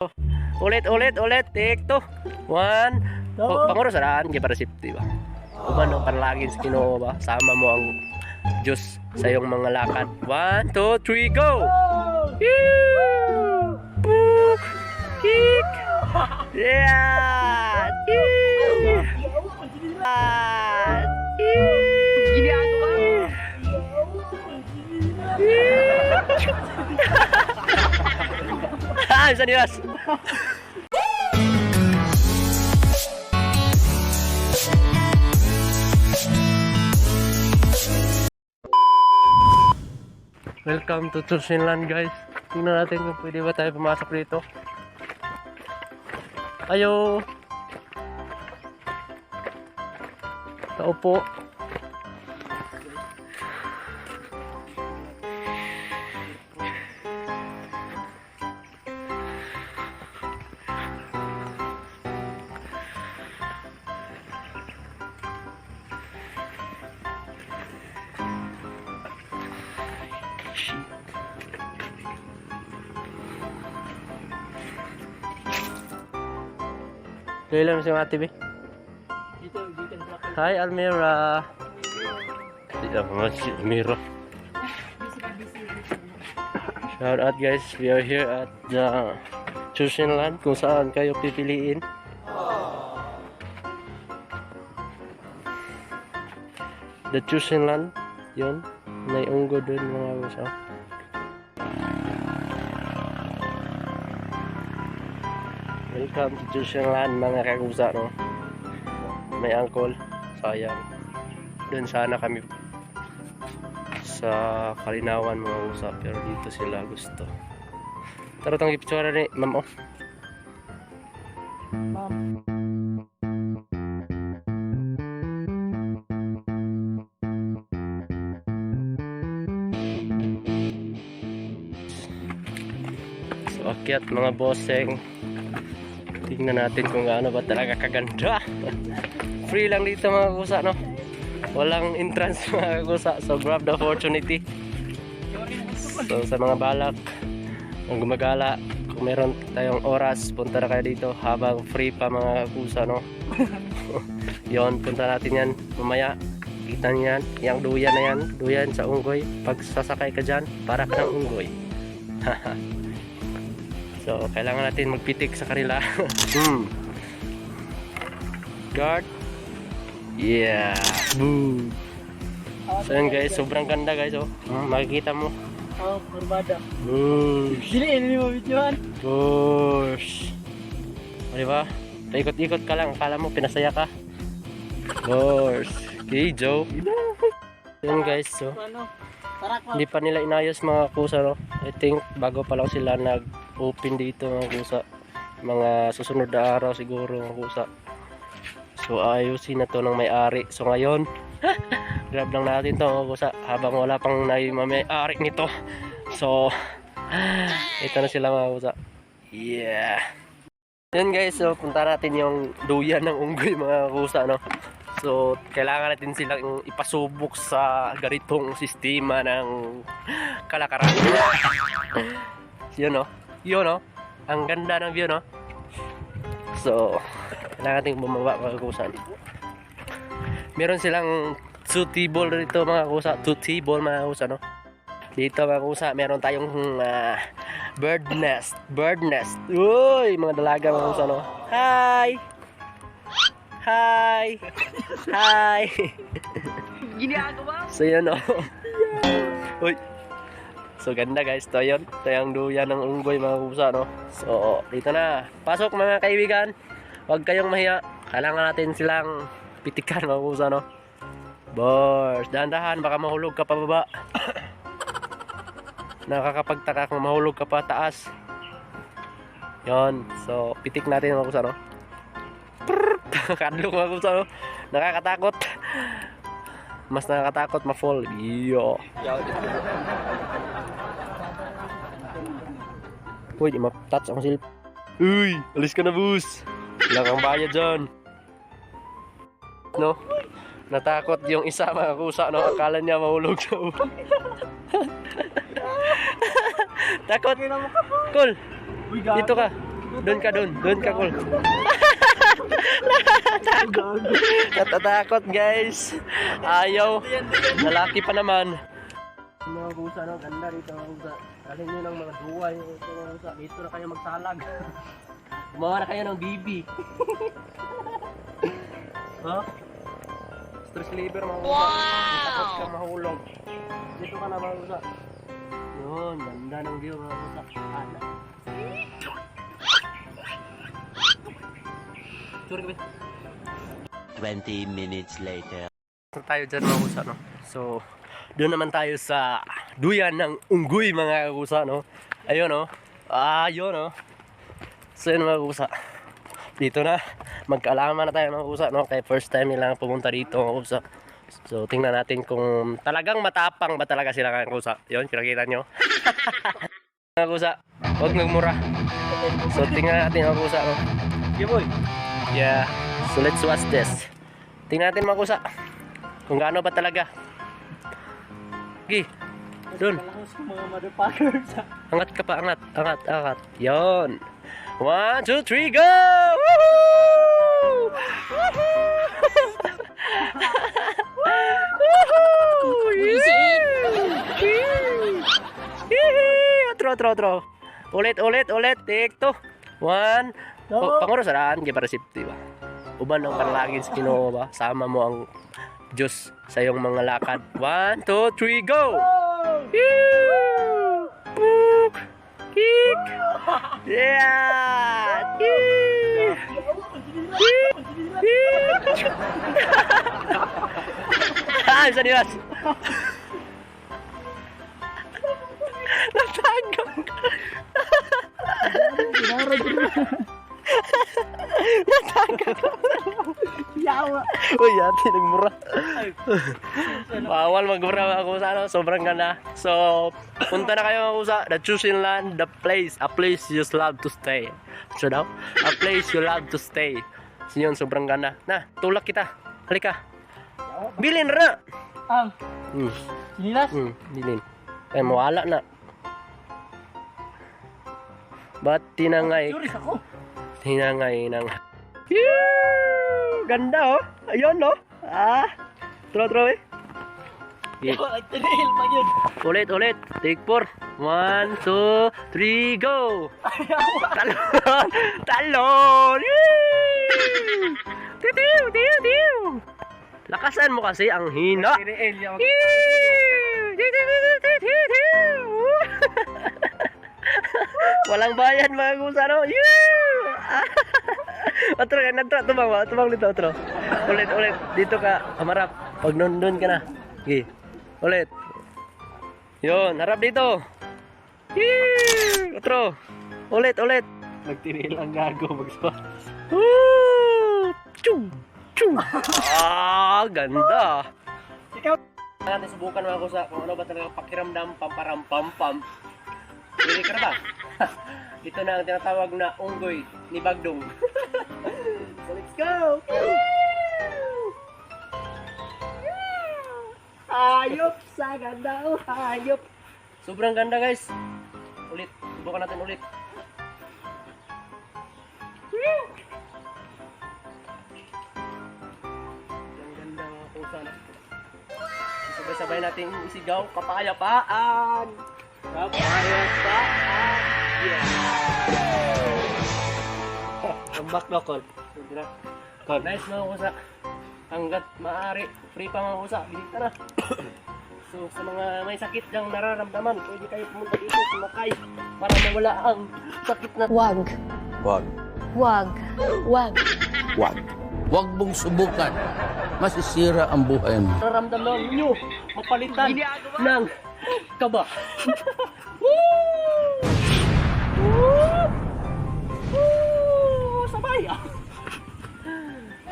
Ulit, take two. One. Panguro saraan, di para safety ba? Uban ang panalangin sa Ginoo ba? Sama mo ang Diyos sa iyong mga lakad. 1, 2, 3, go! Book! Kick! Yeah! Bisa nilas. Welcome to Tursinland, guys. Tingnan natin kung pwede ba tayo pumasok dito. Ayo. Tao po. Kailan mo si Mati, be? Hi, Almira. Tidak mo si Almira. Shout out, guys. We are here at the Tursinland, kung saan kayo pipiliin. The Tursinland, yun. May unggo dun, mga usaw. Welcome to Tursinland, mga kagusa, no? May angkol, sayang. Doon sana kami sa Kalinawan, mga usap, pero dito sila gusto. Tara tang ipitsura ni ma'am, oh. So akyat, mga bosseng. Tingnan natin kung gaano ba talaga kaganda. Free lang dito, mga kusa, no? Walang entrance, mga kusa. So grab the opportunity. So sa mga balak ang gumagala, kung meron tayong oras, punta na kayo dito habang free pa, mga kusa, no? Yon, punta natin yan mamaya. Kita niyo yan, yung duyan na yan, duyan sa unggoy. Pag sasakay ka dyan, para ka ng unggoy. So, kailangan natin magpitik sa kanila. Guard. Yeah. Boo. So yun, guys, sobrang ganda, guys, oh. Makikita mo. Oh, kurbada. Boosh. Ini mo videoan. Boosh. O, diba? Ikot-ikot ka lang, akala mo pinasaya ka. Boosh. Okay, Joe. Yun, guys, so hindi pa nila inayos, mga kusa, no? I think bago pa lang sila nag-open dito, mga kusa. Mga susunod na araw siguro, mga kusa. So ayusin na to ng may-ari. So ngayon grab lang natin to, mga kusa, habang wala pang may-ari nito. So ito na sila, mga kusa. Yeah. Yun, guys, so punta natin yung duyan ng unggoy, mga kusa, no? So, kailangan natin silang ipasubok sa ganitong sistema ng kalakaran. Yun, no? Yun, no? Ang ganda ng view, no? So, kailangan natin bumaba, mga kusa. Meron silang tutibol dito, mga kusa. Tutibol, mga kusa, no? Dito, mga kusa, meron tayong bird nest. Bird nest. Uy, mga dalaga, mga kusa, no? Hi! Hi! Hi! Ginagawa. So yun, o. Uy! So ganda, guys. Ito yun. Ito yung duyan ng unggoy, mga kusa, no? So dito na. Pasok, mga kaibigan. Huwag kayong mahiya. Kailangan natin silang pitikan, mga kusa, no? Boss, dahan-dahan. Baka mahulog ka pa baba. Nakakapagtaka kung mahulog ka pa taas. Yun. So pitik natin, mga kusa, no? Kadlok, mga kusa, no? Nakakatakot. Mas nakakatakot ma-fall. Iyo. Uy, di ma-touch ang silp. Uy, alis ka na, bus. Wala kang bayad dyan. No? Natakot yung isa, mga kusa, no? Akala niya mahulog sa ulo. Takot. Cool. Dito ka. Doon ka, Kol. Natatakot, guys. Ayaw. Lalaki pa naman. Mga kusa, no? Ganda rito, mga kusa. Alin nyo ng mga duway. Mga kusa. Dito na kayo magsalag. Gumawa na kayo ng bibi. Ha? Stress reliever, mga kusa. Wow! Takot kang mahulog. Dito ka na, mga kusa. Yun, ganda ng view, mga kusa. Ana. Sorry, 20 minutes later. Tayo dyan, mga kusa, no? So, doon naman tayo sa duyan ng unggoy, mga kusa, no? Ayun, no? Ayun, no? So, yun, mga kusa. Dito na. Magkaalaman na tayo, mga kusa, no? Kaya first time nilang pumunta dito, mga kusa. So, tingnan natin kung talagang matapang ba talaga sila, mga kusa. Yun, kinakita nyo. Mga kusa, huwag nagmura. So, tingnan natin, mga kusa, no? Yeah, boy. Yeah. So, let's watch this. Tingnan natin, mga kusa. Kung gaano ba talaga. Gi. Doon. Malakos ko mga motherfuckers. Angat ka pa, angat. Yon. 1, 2, 3, go! Woohoo! Woohoo! Otro. Ulit. Take 2. 1. Panguro sa daan, di para safety ba? Uban ang panalangin sa Ginoo ba? Sama mo ang Diyos sa iyong mga lakad. 1, 2, 3, go! Book! Kick! Yeah! Kick! Bisa nilas! Natanggang ka! Natanggang ka! Yawa. Uy, ate, nagmura. Bawal magmura, mga kusa, no? Sobrang ganda. So, punta na kayo, mga kusa. The choosing land, a place you love to stay. So daw, a place you love to stay. So yun, sobrang ganda. Na, tulak kita. Halika. Bilin na. Sinilas? Bilin. Kaya mawala na. Ba't tinangay? Curious ako. Tinangay ng... Ganda, oh. Ayun, no? Tro, eh. Nagtinihil pa yun. Ulit. Take 4. 1, 2, 3, go! Talon! Tiw! Lakasan mo kasi ang hina. Walang bayan, mga kusa, no? Otro, tumang dito, otro. Ulit. Dito ka, hamarap. Pag nandun ka na. Okay. Ulit. Yun, harap dito. Otro. Ulit. Nagtinihil ang gago. Chum. Ganda. Ikaw. Natin subukan, mga kusa, kung ano ba talaga pakiramdam, pam. Hindi ka na ba? Ito na ang tinatawag na unggoy ni Bagdong. So let's go! Hayop sa ganda. Hayop. Sobrang ganda, guys. Ulit. Subukan natin ulit. Ang ganda, mga kusa, na. Sabay-sabay natin isigaw. Kapayapaan! Yeah! Comeback na, Col. Nice, mga kusa. Hanggat maaari, free pa, mga kusa. Bilita na. So, sa mga may sakit diyang nararamdaman, pwede kayo pumunta dito, sumakay para mawala ang sakit na. Wag. Huwag mong subukan. Masisira ang buhay mo. Nararamdaman ninyo, mapalitan ng kaba. Sabay ah!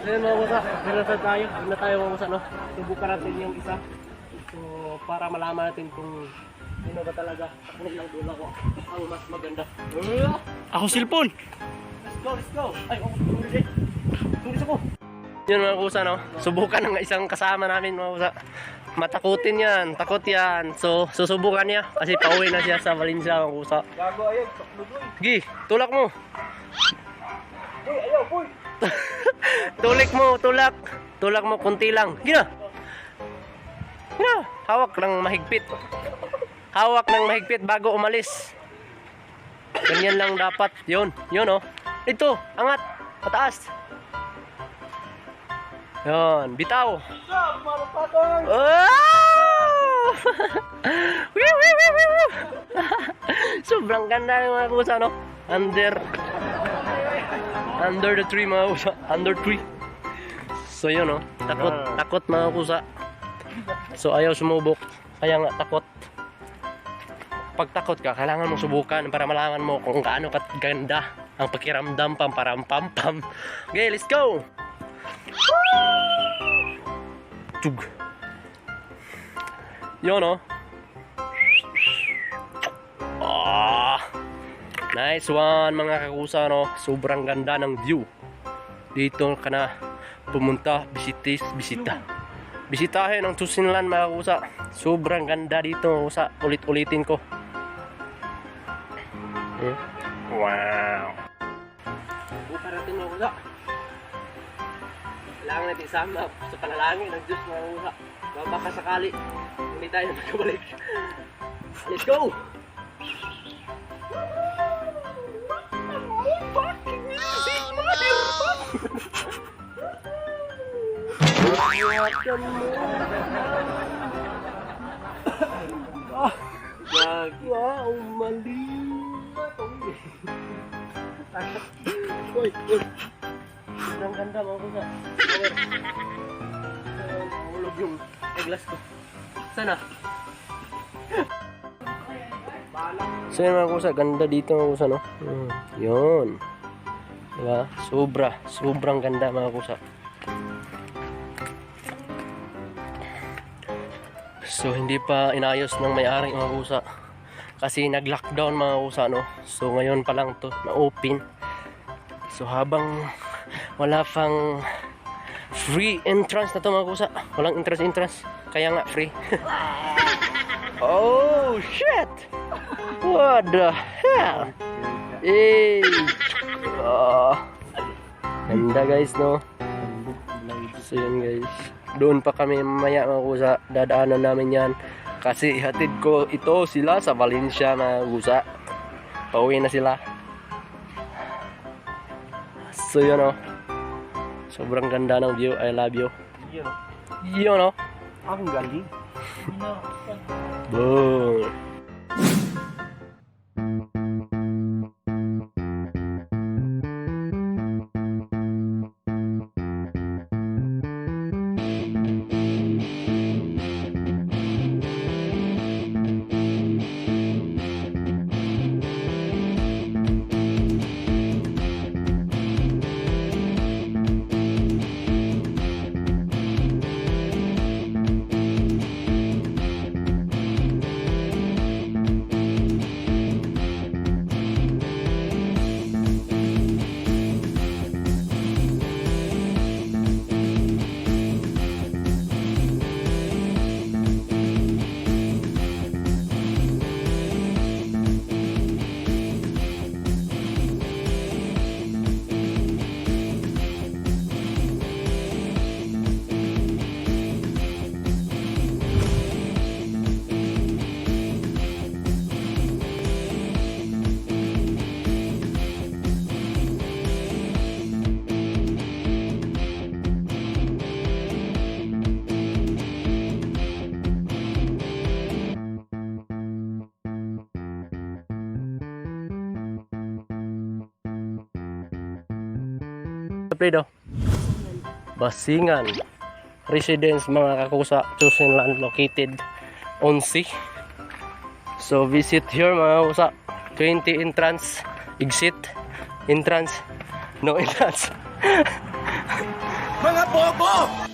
Ayun, mga kusa, na tayo mga kusa, no? Subukan natin yung isa. So, para malaman natin kung sino ba talaga ako lang doon ako ang mas maganda. Ako cellphone. Let's go! Ay, tulis ako! Yun, mga kusa, no? Subukan ng isang kasama namin, mga kusa. Matakutin yan, takot yan. So, susubukan niya kasi pauwi na siya sa Valencia, mga kusa. Gago ayun. Saklugoy. Gi, tulak mo! Tulik mo, tulak. Tulak mo kunti lang. Gina. Gina. Hawak ng mahigpit. Hawak ng mahigpit bago umalis. Ganyan lang dapat. Yun. Yun oh. Ito. Angat. Pataas. Yun. Bitaw. Oh! Wiu, wiu, wiu, wiu. Sobrang ganda ng mga kusa, no? Under the tree, mga kusa. Under tree. So yun, no? Takot mga kusa. So ayaw sumubok. Kaya nga takot. Pag takot ka, kailangan mong subukan para malaman mo kung gaano kaganda ang pakiramdam pam. Okay, let's go! Tug. Yun, no? Ah, nice one mga kakusa, no? Sobrang ganda ng view. Dito ka na pumunta, bisitahin ang Tusinlan mga kakusa. Sobrang ganda dito mga kakusa. Ulit-ulitin ko. Wow. Parating mga kakusa. Kailangan natin isama sa panalangin ng Diyos mga kakusa. Baka sakali hindi tayo magkabalik. Let's go! Wow, mali. Uy. Ang ganda mga kusa. Ulog yung eglas ko. Sana. So yun mga kusa, ganda dito mga kusa, no? Yun. Diba? Sobrang ganda mga kusa. So hindi pa inayos ng may-ari mga kusa. Kasi nag-lockdown mga kusa, no? So ngayon pa lang to na-open. So habang wala pang free entrance na to mga kusa. Walang entrance. Kaya nga free. Oh shit! What the hell? Hey! Ganda guys, no? So yun guys. Doon pa kami mamaya mga kusa. Dadaanan namin yan. Kasi ihatid ko ito sila sa Valencia mga kusa. Pauwi na sila. So yun, no? Sobrang ganda ng view. I love you. Yun, no? Akong galing. Boom. Play daw. Basingan residence mga kakusa, Tusinlan located on sea. So visit here mga kakusa. 20 entrance, exit, entrance, no entrance. Mga bobo!